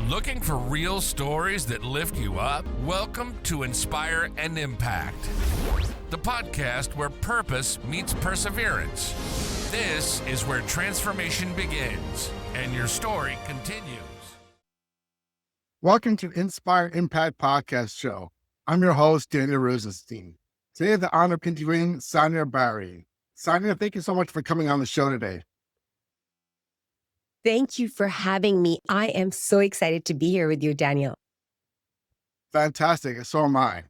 Looking for real stories that lift you up? Welcome to Inspire and Impact, the podcast where purpose meets perseverance. This is where transformation begins and your story continues. Welcome to Inspire Impact Podcast Show. I'm your host, Daniel Rosenstein. Today I have the honor of interviewing Sanya Bari. Sanya, thank you so much for coming on the show today. Thank you for having me. I am so excited to be here with you, Daniel. Fantastic. So am I.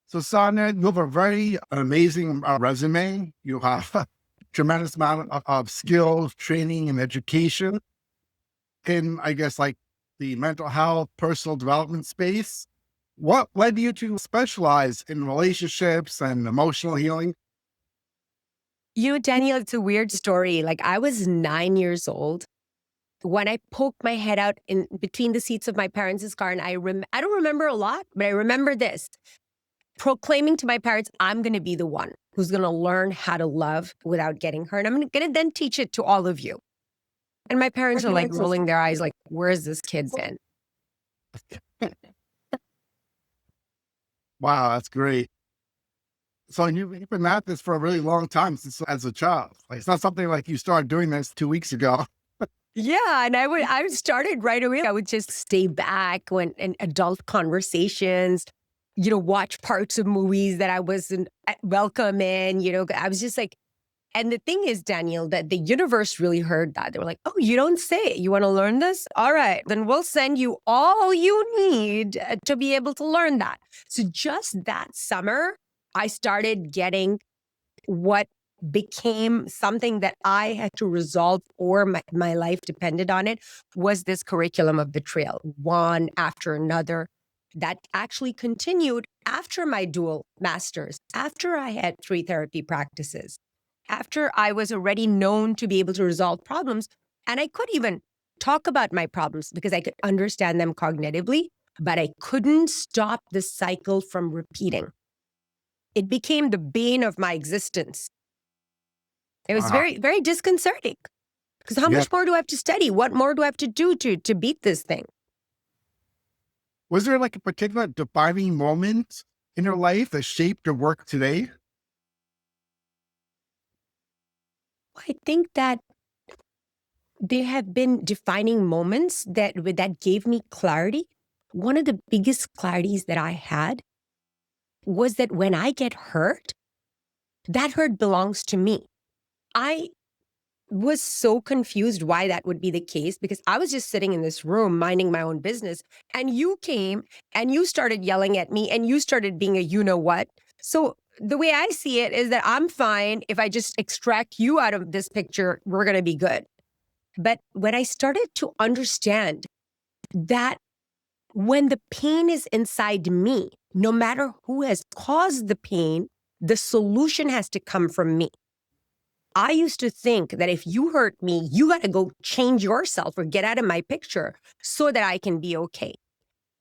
So Sanya, you have a very amazing resume. You have a tremendous amount of skills, training, and education in, I guess, like the mental health, personal development space. What led you to specialize in relationships and emotional healing? You know, Daniel, it's a weird story. Like, I was 9 years old when I poked my head out in between the seats of my parents' car. And I don't remember a lot, but I remember this, proclaiming to my parents, I'm going to be the one who's going to learn how to love without getting hurt. I'm going to then teach it to all of you. And my parents are like rolling their eyes like, where's this kid been? Wow, that's great. So you've been at this for a really long time since as a child. Like, it's not something like you started doing this 2 weeks ago. Yeah, and I started right away. I would just stay back when in adult conversations, watch parts of movies that I wasn't welcome in. I was just like, and the thing is, Daniel, that the universe really heard that. They were like, oh, you don't say it. You want to learn this? All right, then we'll send you all you need to be able to learn that. So just that summer, I started getting what became something that I had to resolve, or my life depended on it, was this curriculum of betrayal, one after another, that actually continued after my dual masters, after I had 3 therapy practices, after I was already known to be able to resolve problems. And I could even talk about my problems because I could understand them cognitively, but I couldn't stop the cycle from repeating. It became the bane of my existence. It was very, very disconcerting because how much more do I have to study? What more do I have to do to beat this thing? Was there like a particular defining moment in your life that shaped your work today? I think that there have been defining moments that gave me clarity. One of the biggest clarities that I had was that when I get hurt, that hurt belongs to me. I was so confused why that would be the case, because I was just sitting in this room minding my own business, and you came and you started yelling at me and you started being a you-know-what. So the way I see it is that I'm fine if I just extract you out of this picture, we're going to be good. But when I started to understand that when the pain is inside me, no matter who has caused the pain, the solution has to come from me. I used to think that if you hurt me, you got to go change yourself or get out of my picture so that I can be okay.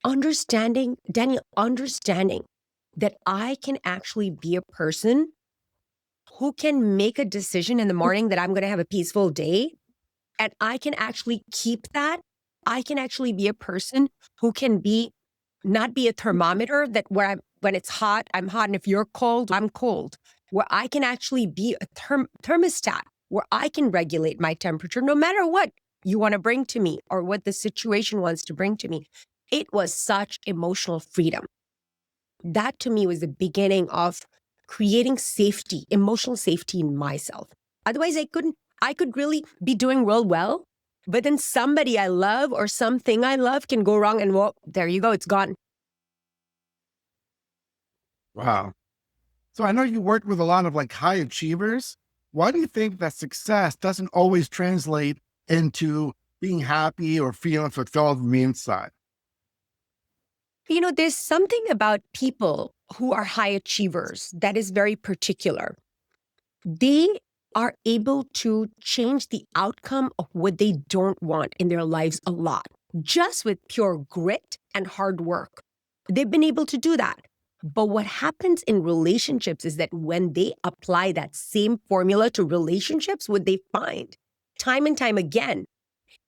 Understanding that I can actually be a person who can make a decision in the morning that I'm going to have a peaceful day, and I can actually keep that. I can actually be a person who can not be a thermometer that when it's hot, I'm hot, and if you're cold, I'm cold. Where I can actually be a thermostat, where I can regulate my temperature no matter what you want to bring to me or what the situation wants to bring to me. It was such emotional freedom. That to me was the beginning of creating safety, emotional safety in myself. Otherwise, I could really be doing real well, but then somebody I love or something I love can go wrong, and well, there you go, it's gone. Wow. So I know you work with a lot of like high achievers. Why do you think that success doesn't always translate into being happy or feeling fulfilled from the inside? There's something about people who are high achievers that is very particular. They are able to change the outcome of what they don't want in their lives a lot, just with pure grit and hard work. They've been able to do that. But what happens in relationships is that when they apply that same formula to relationships, what they find time and time again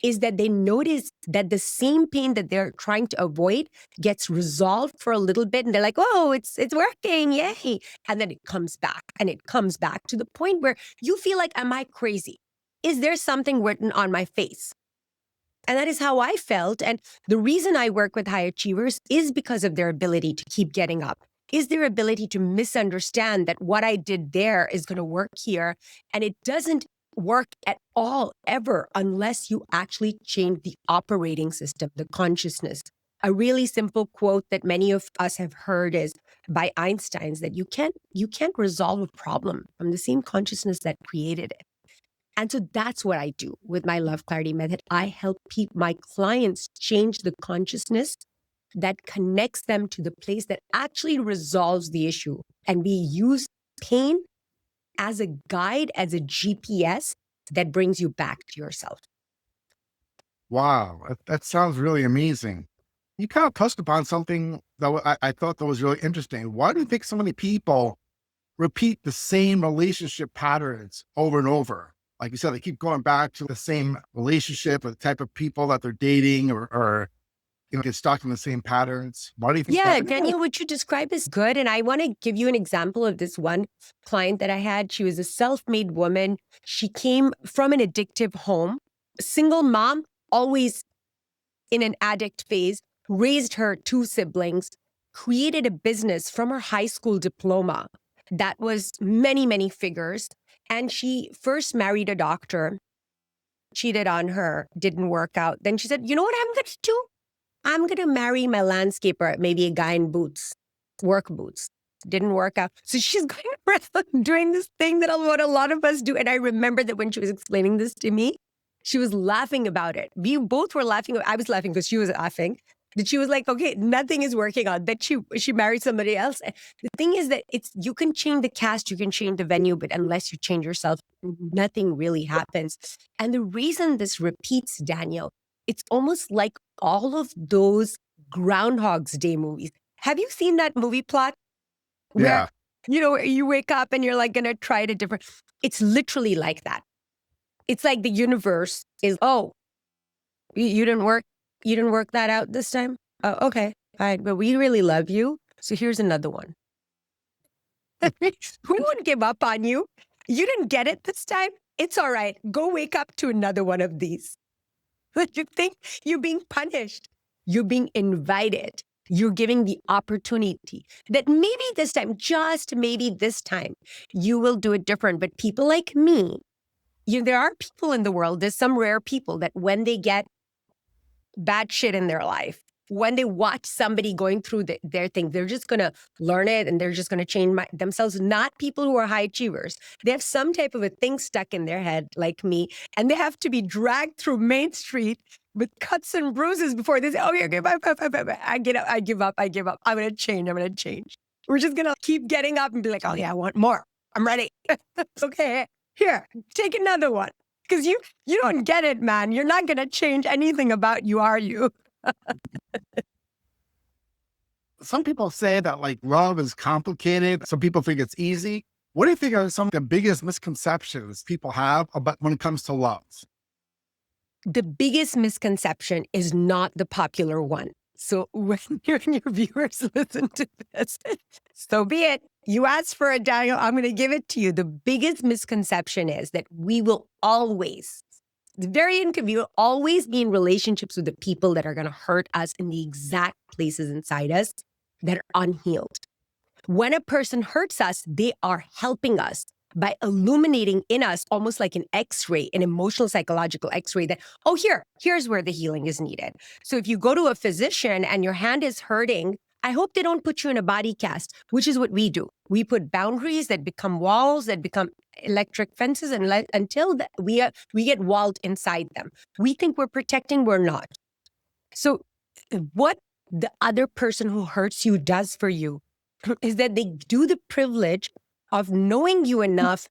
is that they notice that the same pain that they're trying to avoid gets resolved for a little bit. And they're like, oh, it's working. Yay. And then it comes back and it comes back to the point where you feel like, am I crazy? Is there something written on my face? And that is how I felt. And the reason I work with high achievers is because of their ability to keep getting up, is their ability to misunderstand that what I did there is going to work here. And it doesn't work at all, ever, unless you actually change the operating system, the consciousness. A really simple quote that many of us have heard is by Einstein's that you can't resolve a problem from the same consciousness that created it. And so that's what I do with my Love Clarity Method. I help my clients change the consciousness that connects them to the place that actually resolves the issue. And we use pain as a guide, as a GPS that brings you back to yourself. Wow, that sounds really amazing. You kind of touched upon something that I thought that was really interesting. Why do you think so many people repeat the same relationship patterns over and over? Like you said, they keep going back to the same relationship or the type of people that they're dating or get stuck in the same patterns. Why do you think Yeah, that? Daniel, what you describe is good. And I want to give you an example of this one client that I had. She was a self-made woman. She came from an addictive home, single mom, always in an addict phase, raised her 2 siblings, created a business from her high school diploma that was many, many figures. And she first married a doctor, cheated on her, didn't work out. Then she said, you know what I'm going to do? I'm going to marry my landscaper, maybe a guy in boots, work boots. Didn't work out. So she's going around doing this thing that what a lot of us do. And I remember that when she was explaining this to me, she was laughing about it. We both were laughing. I was laughing because she was laughing. That she was like, okay, nothing is working out. That she married somebody else. The thing is that you can change the cast, you can change the venue, but unless you change yourself, nothing really happens. And the reason this repeats, Daniel, it's almost like all of those Groundhog's Day movies. Have you seen that movie plot? Yeah. Where, you wake up and you're like going to try it a different. It's literally like that. It's like the universe is, oh, you didn't work that out this time? Oh, okay, fine. But we really love you. So here's another one. We won't give up on you. You didn't get it this time. It's all right. Go wake up to another one of these. But you think you're being punished. You're being invited. You're giving the opportunity that maybe this time, just maybe this time, you will do it different. But people like me, there are people in the world, there's some rare people that when they get bad shit in their life, when they watch somebody going through their thing, they're just going to learn it and they're just going to change themselves. Not people who are high achievers. They have some type of a thing stuck in their head like me, and they have to be dragged through Main Street with cuts and bruises before they say, okay, bye. I give up. I'm going to change. We're just going to keep getting up and be like, oh yeah, I want more. I'm ready. Okay, here, take another one. Because you don't get it, man. You're not going to change anything about you, are you? Some people say that like love is complicated. Some people think it's easy. What do you think are some of the biggest misconceptions people have about when it comes to love? The biggest misconception is not the popular one. So when you and your viewers listen to this, so be it. You asked for it, Daniel. I'm going to give it to you. The biggest misconception is that we will always, it's very inconvenient, always be in relationships with the people that are going to hurt us in the exact places inside us that are unhealed. When a person hurts us, they are helping us by illuminating in us almost like an X-ray, an emotional, psychological X-ray that, oh, here's where the healing is needed. So if you go to a physician and your hand is hurting, I hope they don't put you in a body cast, which is what we do. We put boundaries that become walls, that become electric fences, and until we get walled inside them. We think we're protecting, we're not. So what the other person who hurts you does for you is that they do the privilege of knowing you enough,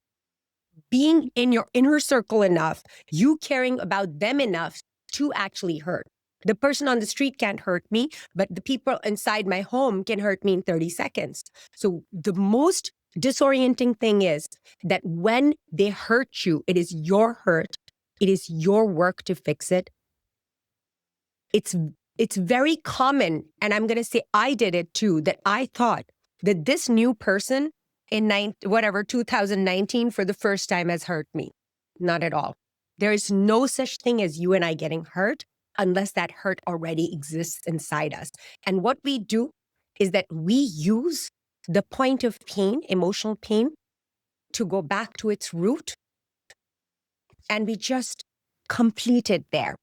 being in your inner circle enough, you caring about them enough to actually hurt. The person on the street can't hurt me, but the people inside my home can hurt me in 30 seconds. So the most disorienting thing is that when they hurt you, it is your hurt. It is your work to fix it. It's very common, and I'm going to say I did it too, that I thought that this new person in 2019 for the first time has hurt me. Not at all. There is no such thing as you and I getting hurt unless that hurt already exists inside us. And what we do is that we use the point of pain, emotional pain, to go back to its root, and we just complete it there.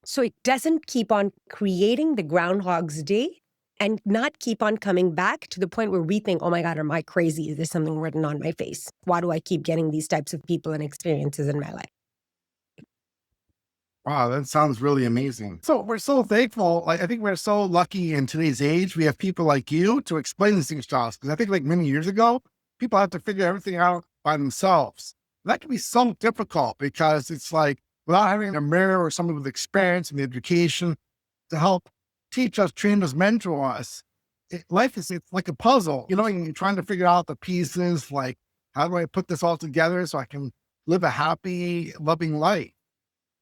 So it doesn't keep on creating the Groundhog's Day and not keep on coming back to the point where we think, oh my God, am I crazy? Is there something written on my face? Why do I keep getting these types of people and experiences in my life? Wow, that sounds really amazing. So we're so thankful. Like, I think we're so lucky in today's age. We have people like you to explain these things to us. Because I think like many years ago, people had to figure everything out by themselves. That can be so difficult because it's like without having a mirror or someone with experience and education to help teach us, train us, mentor us. Life is it's like a puzzle, you know, and you're trying to figure out the pieces. Like, how do I put this all together so I can live a happy, loving life?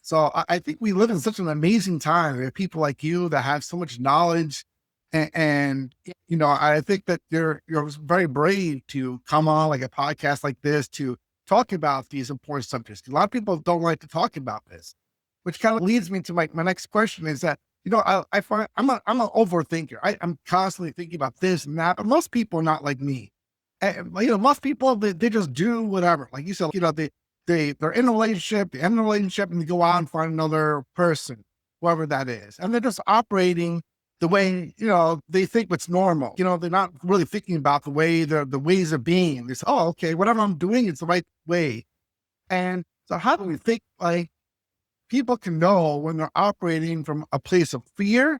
So I think we live in such an amazing time. We have people like you that have so much knowledge, and you know, I think that you're very brave to come on like a podcast like this to talk about these important subjects. A lot of people don't like to talk about this, which kind of leads me to my next question is that, you know, I find I'm an overthinker. I'm constantly thinking about this and that, but most people are not like me. And, you know, most people, they just do whatever. Like you said, you know, they're in a relationship, they end the relationship, and they go out and find another person, whoever that is. And they're just operating the way, you know, they think what's normal. You know, they're not really thinking about the way the ways of being. They say, oh, okay, whatever I'm doing is the right way. And so how do we think like people can know when they're operating from a place of fear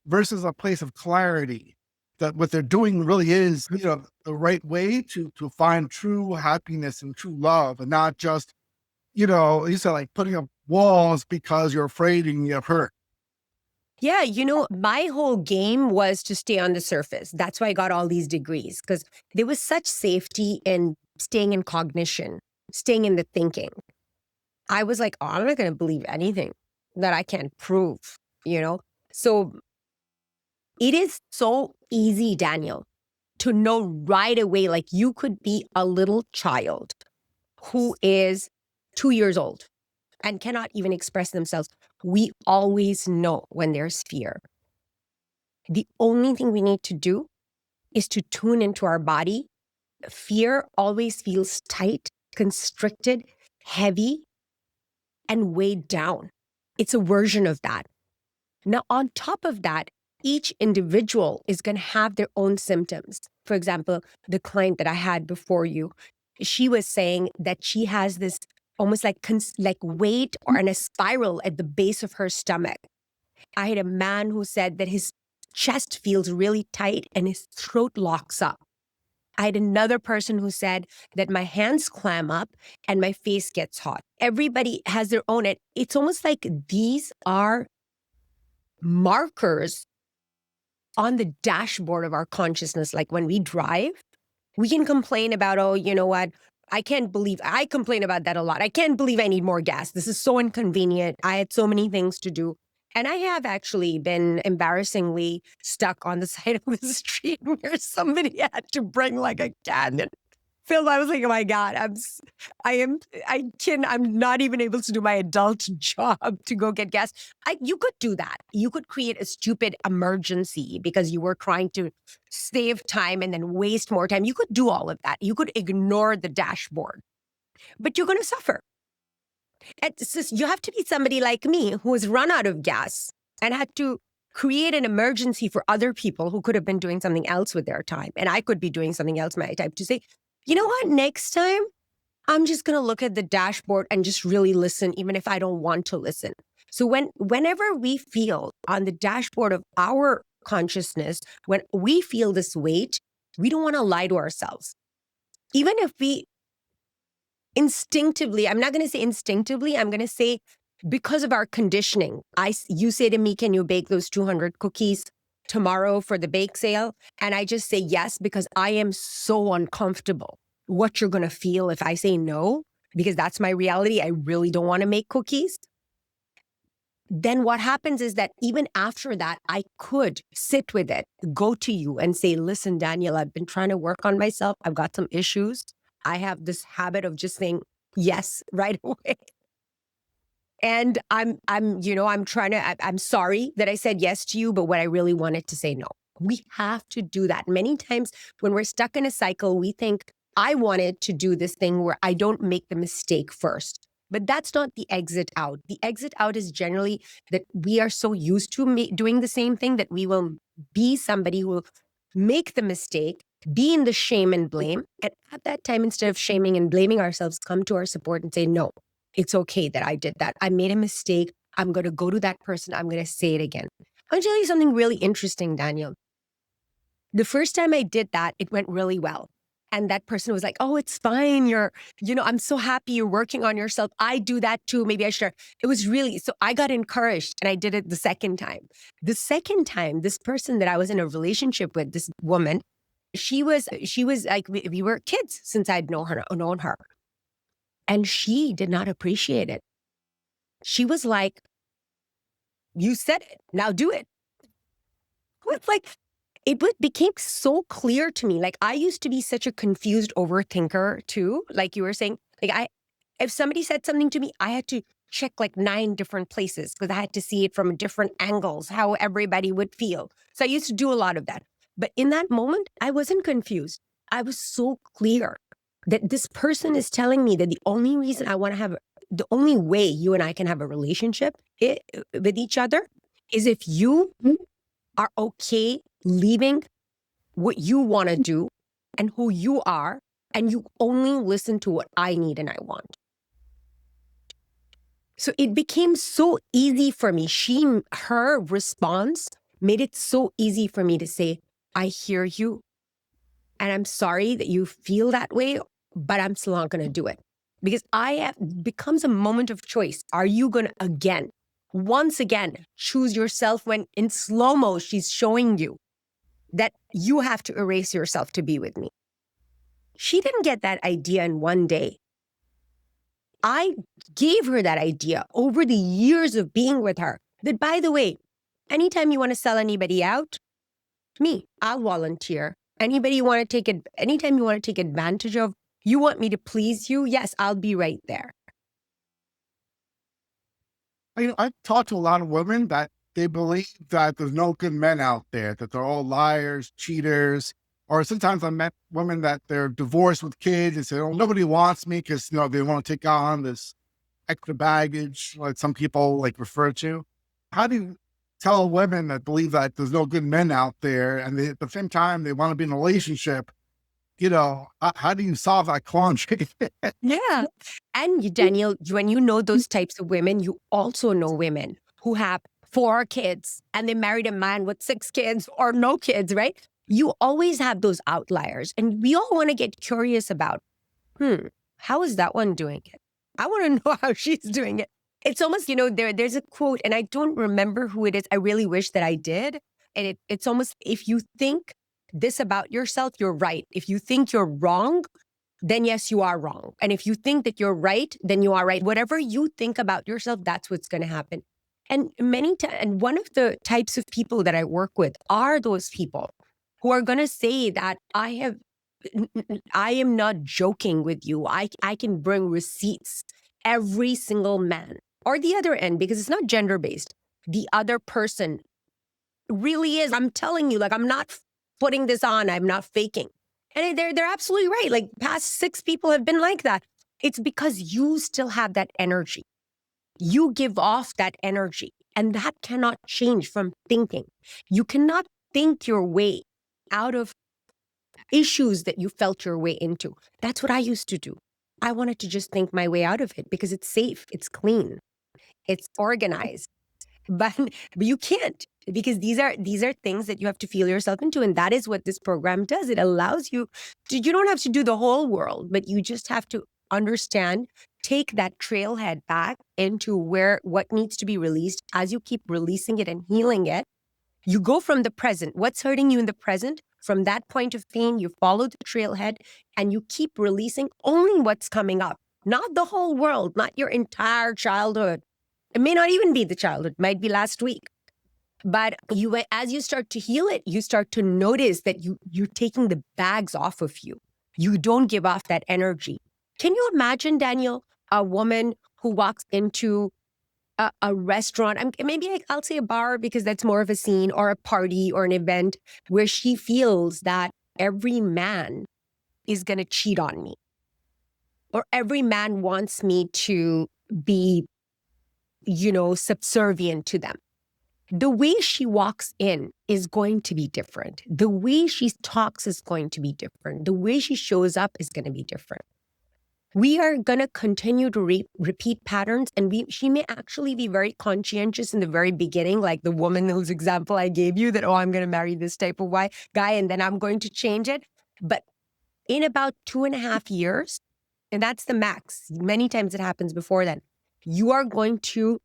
versus a place of clarity, that what they're doing really is, you know, the right way to find true happiness and true love, and not just, you know, you said like putting up walls because you're afraid and you have hurt. Yeah, you know, my whole game was to stay on the surface. That's why I got all these degrees, because there was such safety in staying in cognition, staying in the thinking. I was like, oh, I'm not going to believe anything that I can't prove, you know? So it is so easy, Daniel, to know right away, like you could be a little child who is 2 years old and cannot even express themselves. We always know when there's fear. The only thing we need to do is to tune into our body. Fear always feels tight, constricted, heavy, and weighed down. It's a version of that. Now, on top of that, each individual is going to have their own symptoms. For example, the client that I had before you, she was saying that she has this almost like weight or in a spiral at the base of her stomach. I had a man who said that his chest feels really tight and his throat locks up. I had another person who said that my hands clam up and my face gets hot. Everybody has their own. It's almost like these are markers on the dashboard of our consciousness. Like when we drive, we can complain about, oh, you know what? I complain about that a lot. I can't believe I need more gas. This is so inconvenient. I had so many things to do. And I have actually been embarrassingly stuck on the side of the street where somebody had to bring like a can and fill. I was like, oh my God, I'm not even able to do my adult job to go get gas. You could do that. You could create a stupid emergency because you were trying to save time and then waste more time. You could do all of that. You could ignore the dashboard, but you're going to suffer. It's just, you have to be somebody like me who has run out of gas and had to create an emergency for other people who could have been doing something else with their time. And I could be doing something else my time to say, you know what, next time I'm just going to look at the dashboard and just really listen, even if I don't want to listen. So whenever we feel on the dashboard of our consciousness, when we feel this weight, we don't want to lie to ourselves. Even if we instinctively, I'm not going to say instinctively, I'm going to say because of our conditioning. You say to me, can you bake those 200 cookies tomorrow for the bake sale? And I just say yes, because I am so uncomfortable what you're going to feel if I say no, because that's my reality. I really don't want to make cookies. then what happens is that even after that, I could sit with it, go to you and say, listen, Daniel, I've been trying to work on myself. I've got some issues. I have this habit of just saying yes right away. And I'm sorry that I said yes to you, but what I really wanted to say no. We have to do that. Many times when we're stuck in a cycle, we think, I wanted to do this thing where I don't make the mistake first. But that's not the exit out. The exit out is generally that we are so used to doing the same thing that we will be somebody who will make the mistake, be in the shame and blame. And at that time, instead of shaming and blaming ourselves, come to our support and say, no, it's okay that I did that. I made a mistake. I'm going to go to that person. I'm going to say it again. I'll tell you something really interesting, Daniel. The first time I did that, it went really well. And that person was like, oh, it's fine. I'm so happy you're working on yourself. I do that too. Maybe I should. It was really, so I got encouraged and I did it the second time. The second time, this person that I was in a relationship with, this woman, she was like, we were kids since I'd known her. And she did not appreciate it. She was like, you said it, now do it. It's like, became so clear to me. Like, I used to be such a confused overthinker too. Like you were saying, if somebody said something to me, I had to check like 9 different places because I had to see it from different angles, how everybody would feel. So I used to do a lot of that. But in that moment, I wasn't confused. I was so clear that this person is telling me that the only reason the only way you and I can have a relationship with each other is if you are okay leaving what you want to do and who you are, and you only listen to what I need and I want. So it became so easy for me. Her response made it so easy for me to say, I hear you, and I'm sorry that you feel that way, but I'm still not going to do it. Because becomes a moment of choice. Are you going to once again, choose yourself when in slow-mo, she's showing you that you have to erase yourself to be with me. She didn't get that idea in one day. I gave her that idea over the years of being with her. That, by the way, anytime you want to sell anybody out, I'll volunteer. Anytime you want to take advantage of, you want me to please you, yes, I'll be right there. I've talked to a lot of women that they believe that there's no good men out there, that they're all liars, cheaters, or sometimes I met women that they're divorced with kids and say, oh, nobody wants me because, they want to take on this extra baggage, like some people refer to. How do you tell women that believe that there's no good men out there and they, at the same time they want to be in a relationship, how do you solve that quandary? Yeah. And Daniel, when you know those types of women, you also know women who have 4 kids and they married a man with 6 kids or no kids, right? You always have those outliers. And we all want to get curious about, how is that one doing it? I want to know how she's doing it. It's almost, there's a quote, and I don't remember who it is. I really wish that I did. And it's almost, if you think this about yourself, you're right. If you think you're wrong, then yes, you are wrong. And if you think that you're right, then you are right. Whatever you think about yourself, that's what's going to happen. And and one of the types of people that I work with are those people who are going to say that I am not joking with you. I can bring receipts. Every single man, or the other end, because it's not gender-based, the other person really is. I'm telling you, I'm not putting this on. I'm not faking. And they're absolutely right. Past 6 people have been like that. It's because you still have that energy. You give off that energy, and that cannot change from thinking. You cannot think your way out of issues that you felt your way into. That's what I used to do. I wanted to just think my way out of it because it's safe, it's clean, it's organized. But you can't, because these are things that you have to feel yourself into. And that is what this program does. It allows you you don't have to do the whole world, but you just have to understand, take that trailhead back into what needs to be released. As you keep releasing it and healing it, you go from the present. What's hurting you in the present? From that point of pain, you follow the trailhead and you keep releasing only what's coming up, not the whole world, not your entire childhood. It may not even be the childhood, it might be last week. But as you start to heal it, you start to notice that you're taking the bags off of you. You don't give off that energy. Can you imagine, Daniel, a woman who walks into a restaurant, maybe I'll say a bar because that's more of a scene, or a party or an event where she feels that every man is going to cheat on me, or every man wants me to be, subservient to them. The way she walks in is going to be different. The way she talks is going to be different. The way she shows up is going to be different. We are going to continue to repeat patterns, and she may actually be very conscientious in the very beginning, like the woman whose example I gave you, that, I'm going to marry this type of guy, and then I'm going to change it. But in about 2.5 years, and that's the max, many times it happens before then, you are going to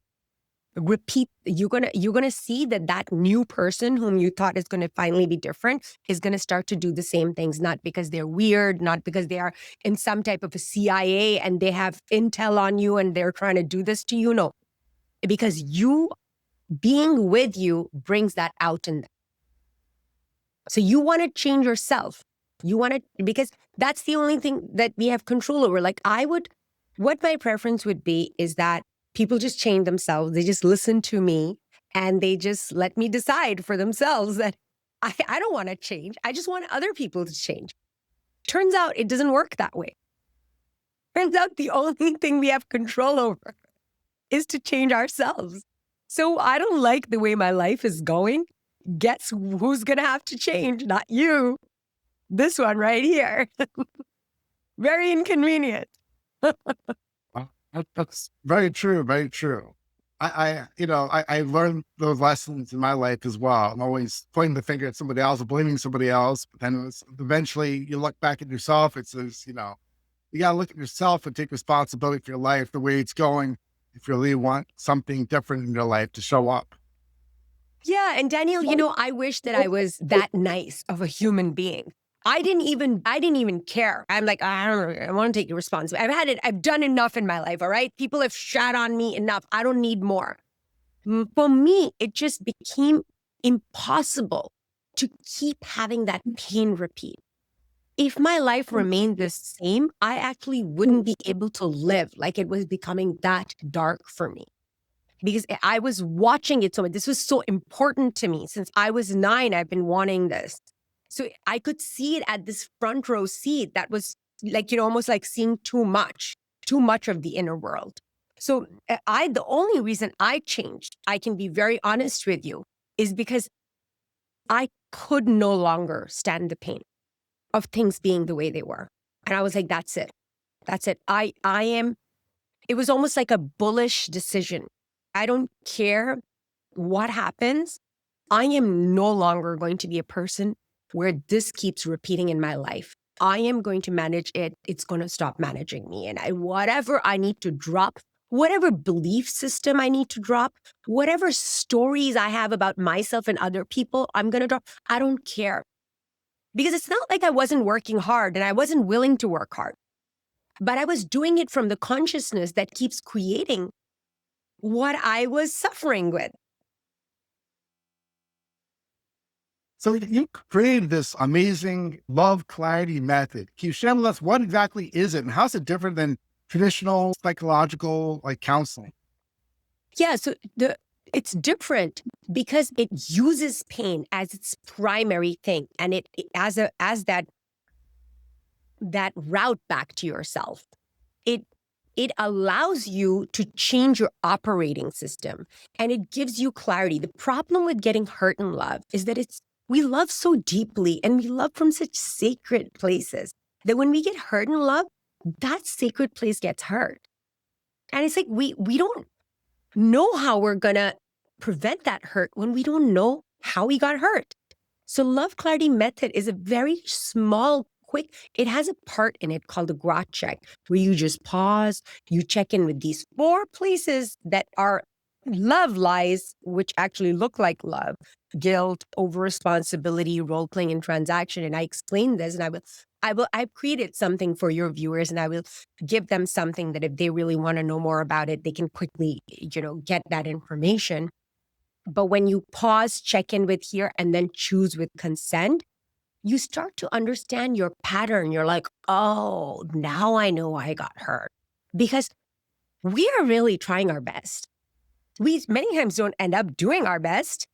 repeat, you're gonna see that new person whom you thought is going to finally be different is going to start to do the same things, not because they're weird, not because they are in some type of a CIA and they have intel on you and they're trying to do this to you. No, because you being with you brings that out in them. So you want to change yourself. Because that's the only thing that we have control over. What my preference would be is that people just change themselves. They just listen to me and they just let me decide for themselves that I don't want to change. I just want other people to change. Turns out it doesn't work that way. Turns out the only thing we have control over is to change ourselves. So I don't like the way my life is going. Guess who's going to have to change? Not you. This one right here. Very inconvenient. That's very true. Very true. I learned those lessons in my life as well. I'm always pointing the finger at somebody else or blaming somebody else. But then eventually you look back at yourself. It says, you got to look at yourself and take responsibility for your life, the way it's going, if you really want something different in your life to show up. Yeah. And Daniel, I wish that I was that nice of a human being. I didn't even care. I'm like, I don't know. I want to take responsibility. I've done enough in my life. All right. People have shat on me enough. I don't need more. For me, it just became impossible to keep having that pain repeat. If my life remained the same, I actually wouldn't be able to live. Like, it was becoming that dark for me. Because I was watching it so much. This was so important to me. Since I was 9, I've been wanting this. So I could see it at this front row seat that was like, almost like seeing too much of the inner world. So the only reason I changed, I can be very honest with you, is because I could no longer stand the pain of things being the way they were. And I was like, that's it. It was almost like a bullish decision. I don't care what happens. I am no longer going to be a person where this keeps repeating in my life. I am going to manage it. It's going to stop managing me. And whatever I need to drop, whatever belief system I need to drop, whatever stories I have about myself and other people, I'm going to drop. I don't care. Because it's not like I wasn't working hard and I wasn't willing to work hard. But I was doing it from the consciousness that keeps creating what I was suffering with. So you created this amazing love clarity method. Can you share with us what exactly is it and how's it different than traditional psychological counseling? Yeah, so it's different because it uses pain as its primary thing, and it as that route back to yourself. It allows you to change your operating system, and it gives you clarity. The problem with getting hurt in love is that we love so deeply and we love from such sacred places that when we get hurt in love, that sacred place gets hurt. And it's like we don't know how we're going to prevent that hurt when we don't know how we got hurt. So love clarity method is a very small, quick, it has a part in it called the grot check, where you just pause, you check in with these 4 places that are love lies, which actually look like love: guilt, over responsibility, role playing, and transaction. And I explained this, and I've created something for your viewers, and I will give them something that if they really want to know more about it, they can quickly, get that information. But when you pause, check in with here, and then choose with consent, you start to understand your pattern. You're like, oh, now I know why I got hurt. Because we are really trying our best. We many times don't end up doing our best,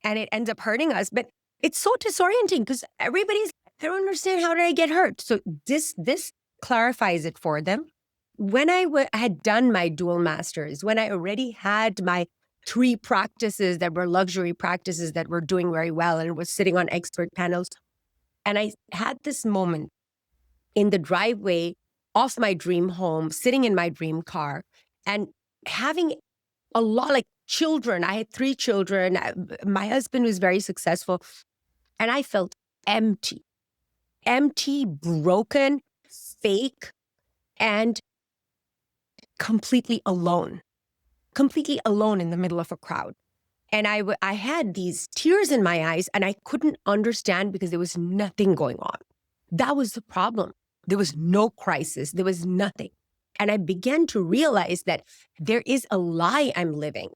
and it ends up hurting us. But it's so disorienting because they don't understand, how did I get hurt? So this clarifies it for them. When I had done my dual masters, when I already had my 3 practices that were luxury practices that were doing very well and was sitting on expert panels, and I had this moment in the driveway of my dream home, sitting in my dream car, and having a lot like children. I had 3 children. My husband was very successful, and I felt empty, broken, fake, and completely alone in the middle of a crowd. And I had these tears in my eyes, and I couldn't understand because there was nothing going on. That was the problem. There was no crisis. There was nothing. And I began to realize that there is a lie I'm living,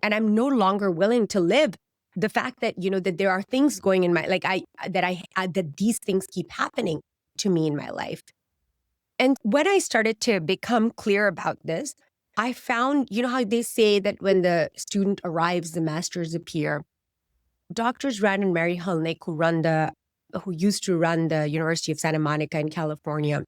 and I'm no longer willing to live the fact that, that there are things going in my, that these things keep happening to me in my life. And when I started to become clear about this, I found, how they say that when the student arrives, the masters appear. Doctors Rand and Mary Hulnick, who used to run the University of Santa Monica in California,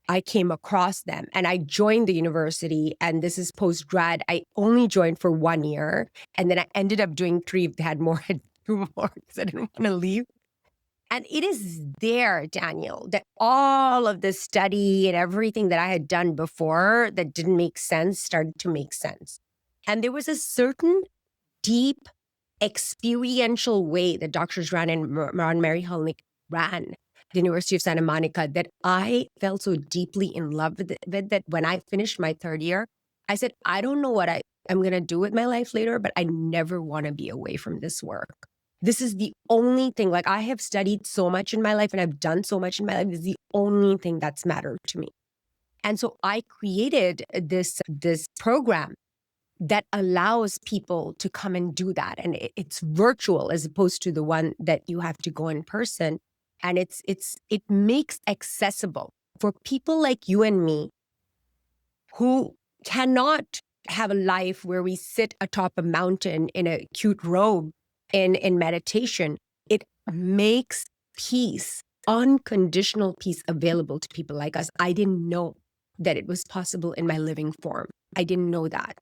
I came across them and I joined the university, and this is post-grad. I only joined for 1 year, and then I ended up doing 3. If they had more, I'd do more because I didn't want to leave. And it is there, Daniel, that all of the study and everything that I had done before that didn't make sense started to make sense. And there was a certain deep experiential way that Drs. Rand and Mary Hulnick ran the University of Santa Monica that I felt so deeply in love with that when I finished my 3rd year, I said, I don't know what I'm going to do with my life later, but I never want to be away from this work. This is the only thing. Like, I have studied so much in my life and I've done so much in my life. This is the only thing that's mattered to me. And so I created this program that allows people to come and do that. And it's virtual as opposed to the one that you have to go in person. And it makes accessible for people like you and me who cannot have a life where we sit atop a mountain in a cute robe in meditation. It makes peace, unconditional peace, available to people like us. I didn't know that it was possible in my living form. I didn't know that.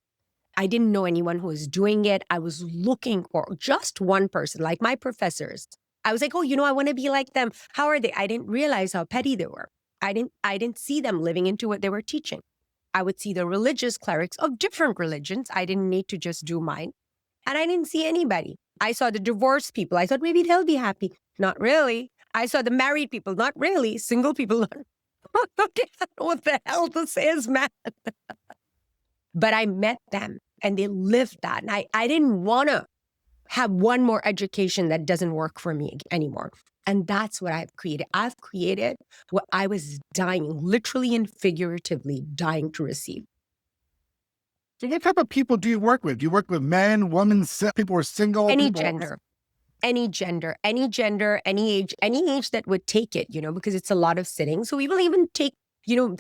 I didn't know anyone who was doing it. I was looking for just one person, like my professors. I was like, oh, I want to be like them. How are they? I didn't realize how petty they were. I didn't see them living into what they were teaching. I would see the religious clerics of different religions. I didn't need to just do mine. And I didn't see anybody. I saw the divorced people. I thought maybe they'll be happy. Not really. I saw the married people. Not really. Single people. What the hell to say is man. But I met them and they lived that. And I didn't want to have one more education that doesn't work for me anymore. And that's what I've created. I've created what I was dying, literally and figuratively dying to receive. So what type of people do you work with? Do you work with men, women, people who are single? Any gender, any age that would take it, because it's a lot of sitting. So we will even take,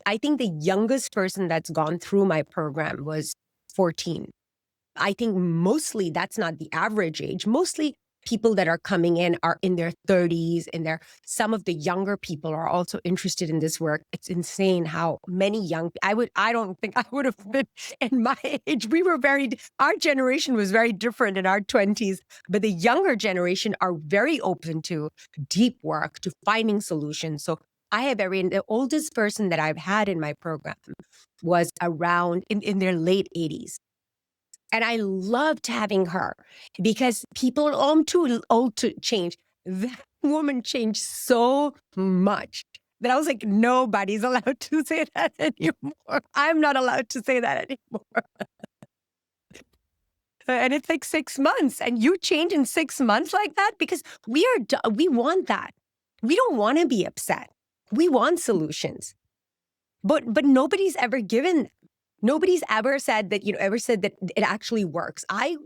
I think the youngest person that's gone through my program was 14. I think mostly that's not the average age. Mostly people that are coming in are in their 30s, some of the younger people are also interested in this work. It's insane how many I don't think I would have been in my age. Our generation was very different in our 20s, but the younger generation are very open to deep work, to finding solutions. So the oldest person that I've had in my program was around in their late 80s. And I loved having her because people are too old to change. That woman changed so much that I was like, nobody's allowed to say that anymore. I'm not allowed to say that anymore. And it's like 6 months, and you change in 6 months like that because we want that. We don't want to be upset. We want solutions. But nobody's ever given them. Nobody's ever said that, it actually works. I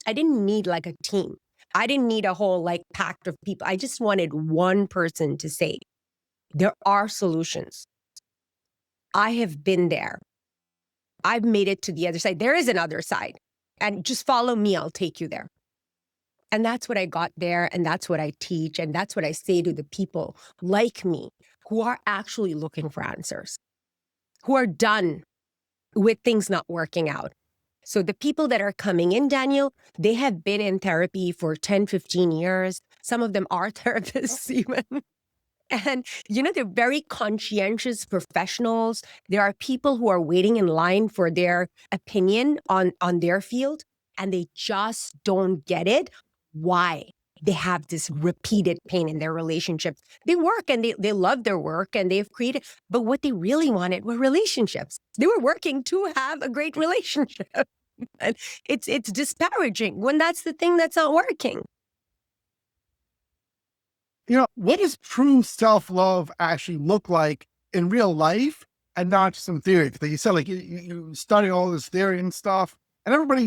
didn't need like a team. I didn't need a whole like pact of people. I just wanted one person to say, there are solutions. I have been there. I've made it to the other side. There is another side. And just follow me. I'll take you there. And that's what I got there. And that's what I teach. And that's what I say to the people like me who are actually looking for answers, who are done with things not working out. So the people that are coming in, Daniel, they have been in therapy for 10, 15 years. Some of them are therapists even. And, they're very conscientious professionals. There are people who are waiting in line for their opinion on their field, and they just don't get it. Why? They have this repeated pain in their relationships. They work and they love their work and they've created, but what they really wanted were relationships. They were working to have a great relationship. And it's disparaging when that's the thing that's not working. What does true self-love actually look like in real life and not just in theory? Because you said, like, you study all this theory and stuff, and everybody,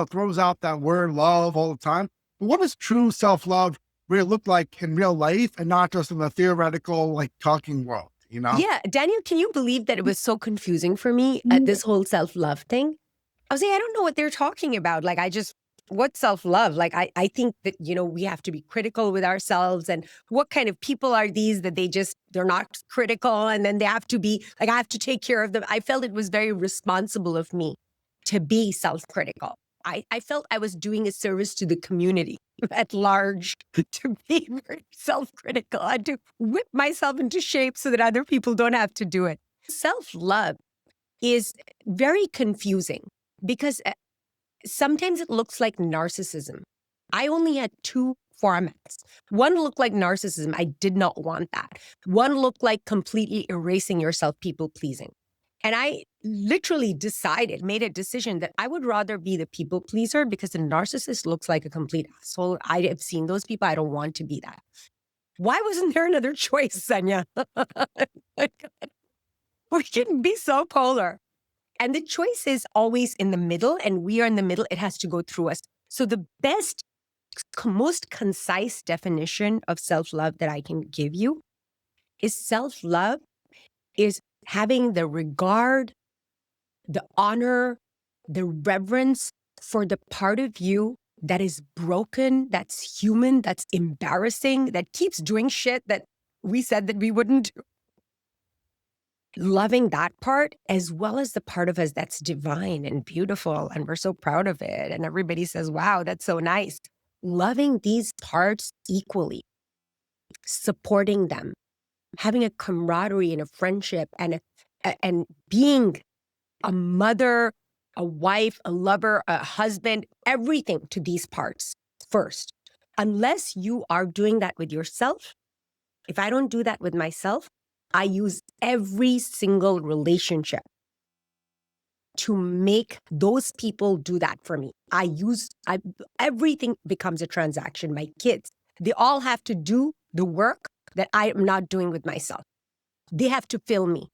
throws out that word love all the time. But what does true self-love really look like in real life and not just in the theoretical, like, talking world, Yeah. Daniel, can you believe that it was so confusing for me, this whole self-love thing? I was like, I don't know what they're talking about. Like, what's self-love? Like, I think that, we have to be critical with ourselves. And what kind of people are these that they're not critical and then they have to be, like, I have to take care of them. I felt it was very responsible of me to be self-critical. I felt I was doing a service to the community at large to be very self-critical. I had to whip myself into shape so that other people don't have to do it. Self-love is very confusing because sometimes it looks like narcissism. I only had two formats. One looked like narcissism. I did not want that. One looked like completely erasing yourself, people pleasing. And I literally made a decision that I would rather be the people pleaser because the narcissist looks like a complete asshole. I have seen those people. I don't want to be that. Why wasn't there another choice, Sanya? We can be so polar. And the choice is always in the middle, and we are in the middle. It has to go through us. So the best, most concise definition of self-love that I can give you is self-love is having the regard, the honor, the reverence for the part of you that is broken, that's human, that's embarrassing, that keeps doing shit that we said that we wouldn't do. Loving that part as well as the part of us that's divine and beautiful and we're so proud of it and everybody says, wow, that's so nice. Loving these parts equally, supporting them, having a camaraderie and a friendship and being a mother, a wife, a lover, a husband, everything to these parts first. Unless you are doing that with yourself, if I don't do that with myself, I use every single relationship to make those people do that for me. Everything becomes a transaction. My kids, they all have to do the work that I am not doing with myself. They have to fill me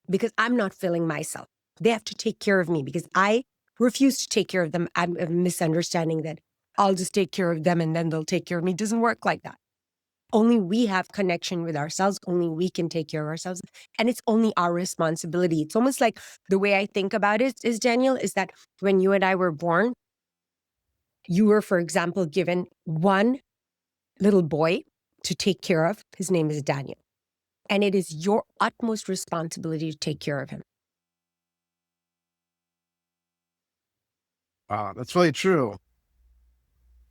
because I'm not filling myself. They have to take care of me because I refuse to take care of them. I'm a misunderstanding that I'll just take care of them and then they'll take care of me. It doesn't work like that. Only we have connection with ourselves. Only we can take care of ourselves. And it's only our responsibility. It's almost like the way I think about it is, Daniel, is that when you and I were born, you were, for example, given one little boy to take care of. His name is Daniel. And it is your utmost responsibility to take care of him. That's really true.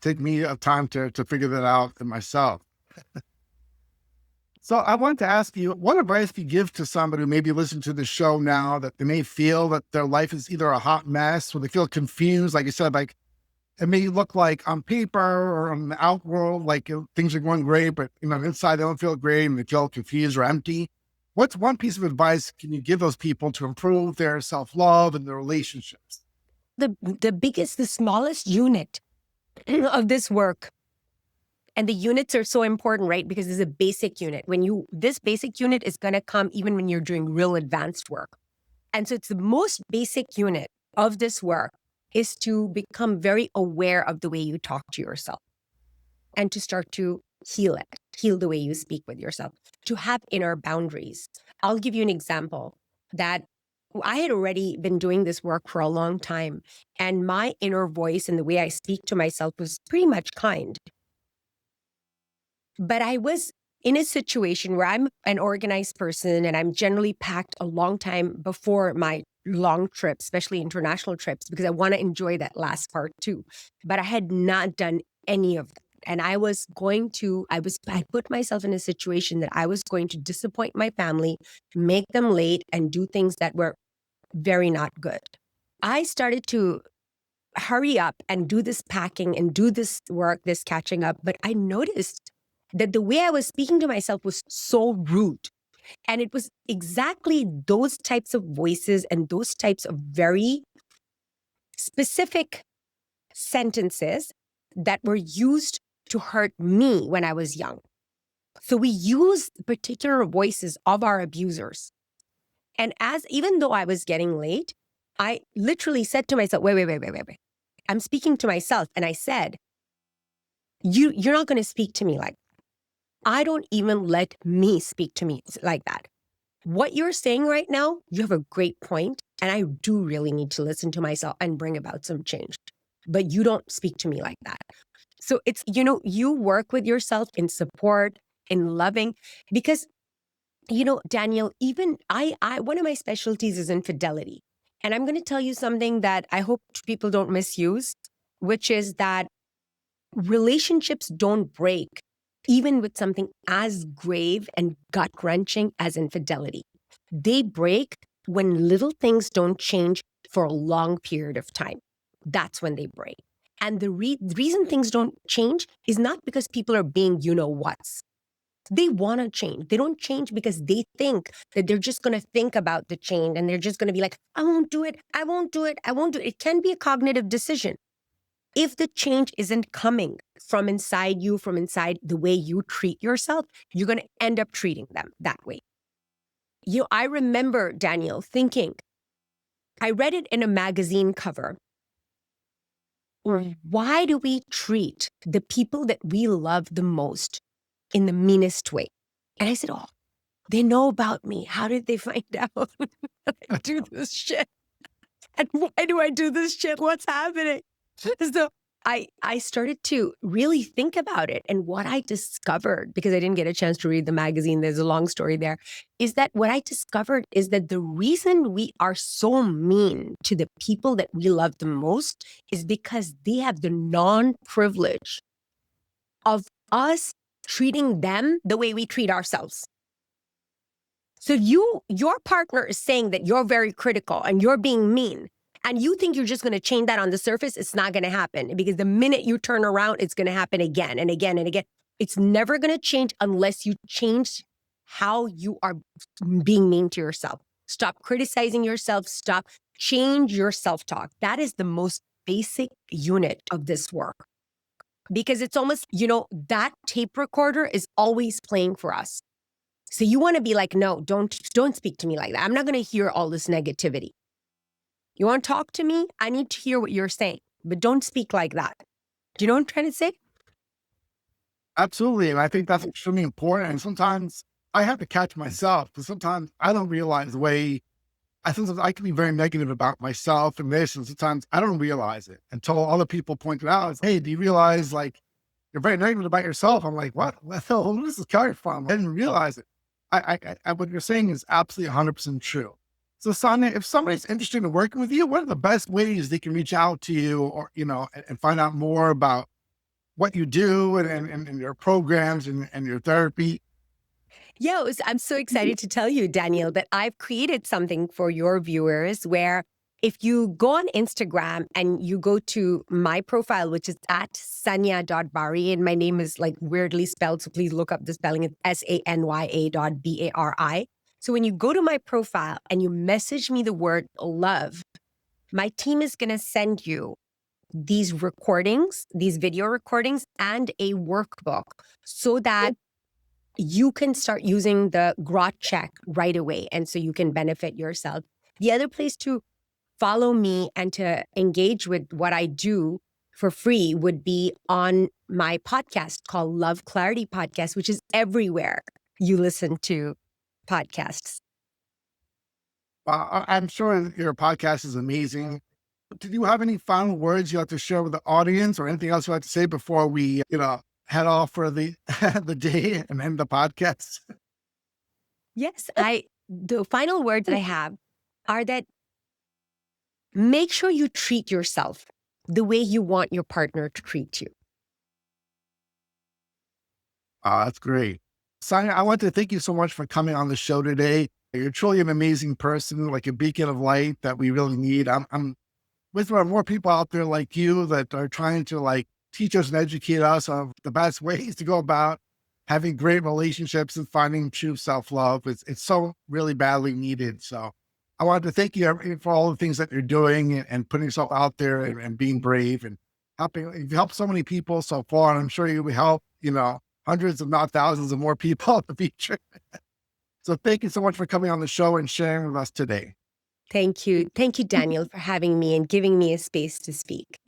Take me time to figure that out in myself. So I wanted to ask you, what advice do you give to somebody who maybe listen to the show now that they may feel that their life is either a hot mess or they feel confused, like you said, like it may look like on paper or on the out world, like things are going great, but inside they don't feel great and they feel confused or empty. What's one piece of advice can you give those people to improve their self-love and their relationships? The smallest unit of this work And the units are so important, right? Because there's a basic unit. This basic unit is going to come even when you're doing real advanced work. And so it's the most basic unit of this work is to become very aware of the way you talk to yourself and to start to heal the way you speak with yourself, to have inner boundaries. I'll give you an example that I had already been doing this work for a long time, and my inner voice and the way I speak to myself was pretty much kind. But I was in a situation where I'm an organized person and I'm generally packed a long time before my long trips, especially international trips, because I want to enjoy that last part too. But I had not done any of that. And I put myself in a situation that I was going to disappoint my family, make them late, and do things that were very not good. I started to hurry up and do this packing and do this work, this catching up. But I noticed that the way I was speaking to myself was so rude. And it was exactly those types of voices and those types of very specific sentences that were used to hurt me when I was young. So we used particular voices of our abusers. And even though I was getting late, I literally said to myself, wait. I'm speaking to myself. And I said, you're not going to speak to me like that. I don't even let me speak to me like that. What you're saying right now, you have a great point, and I do really need to listen to myself and bring about some change. But you don't speak to me like that. So it's, you work with yourself in support, in loving, because, Daniel, even one of my specialties is infidelity. And I'm going to tell you something that I hope people don't misuse, which is that relationships don't break even with something as grave and gut-wrenching as infidelity. They break when little things don't change for a long period of time. That's when they break. And the reason things don't change is not because people are being you-know-whats. They want to change. They don't change because they think that they're just going to think about the change and they're just going to be like, I won't do it. I won't do it. I won't do it. It can be a cognitive decision. If the change isn't coming from inside you, from inside the way you treat yourself, you're going to end up treating them that way. I remember, Daniel, thinking, I read it in a magazine cover. Why do we treat the people that we love the most in the meanest way? And I said, oh, they know about me. How did they find out that I do this shit? And why do I do this shit? What's happening? So I started to really think about it. And what I discovered, because I didn't get a chance to read the magazine, there's a long story there, is that what I discovered is that the reason we are so mean to the people that we love the most is because they have the non-privilege of us treating them the way we treat ourselves. So your partner is saying that you're very critical and you're being mean, and you think you're just going to change that on the surface. It's not going to happen, because the minute you turn around, it's going to happen again and again and again. It's never going to change unless you change how you are being mean to yourself. Stop criticizing yourself. Change your self-talk. That is the most basic unit of this work, because it's almost, that tape recorder is always playing for us. So you want to be like, no, don't speak to me like that. I'm not going to hear all this negativity. You want to talk to me? I need to hear what you're saying, but don't speak like that. Do you know what I'm trying to say? Absolutely. And I think that's extremely important. And sometimes I have to catch myself, because sometimes I don't realize the way sometimes I can be very negative about myself and this. And sometimes I don't realize it until other people point it out. It's, hey, do you realize you're very negative about yourself? I'm like, what? Where is this coming from? I didn't realize it. What you're saying is absolutely 100% true. So Sanya, if somebody's interested in working with you, what are the best ways they can reach out to you, or, and find out more about what you do and your programs and your therapy? Yeah, I'm so excited to tell you, Daniel, that I've created something for your viewers where if you go on Instagram and you go to my profile, which is at Sanya.Bari, and my name is weirdly spelled, so please look up the spelling. It's SANYA.BARI. So when you go to my profile and you message me the word love, my team is going to send you these recordings, these video recordings, and a workbook so that you can start using the grot check right away. And so you can benefit yourself. The other place to follow me and to engage with what I do for free would be on my podcast called Love Clarity Podcast, which is everywhere you listen to podcasts. I'm sure your podcast is amazing. Did you have any final words you have to share with the audience or anything else you have to say before we, head off for the the day and end the podcast? Yes, the final words I have are that make sure you treat yourself the way you want your partner to treat you. That's great. Sanya, I want to thank you so much for coming on the show today. You're truly an amazing person, like a beacon of light that we really need. I'm with more people out there like you that are trying to like teach us and educate us on the best ways to go about having great relationships and finding true self-love. It's so really badly needed. So I wanted to thank you for all the things that you're doing and putting yourself out there and being brave and helping. You've helped so many people so far, and I'm sure you will help, hundreds, if not thousands of more people in the future. So thank you so much for coming on the show and sharing with us today. Thank you. Thank you, Daniel, for having me and giving me a space to speak.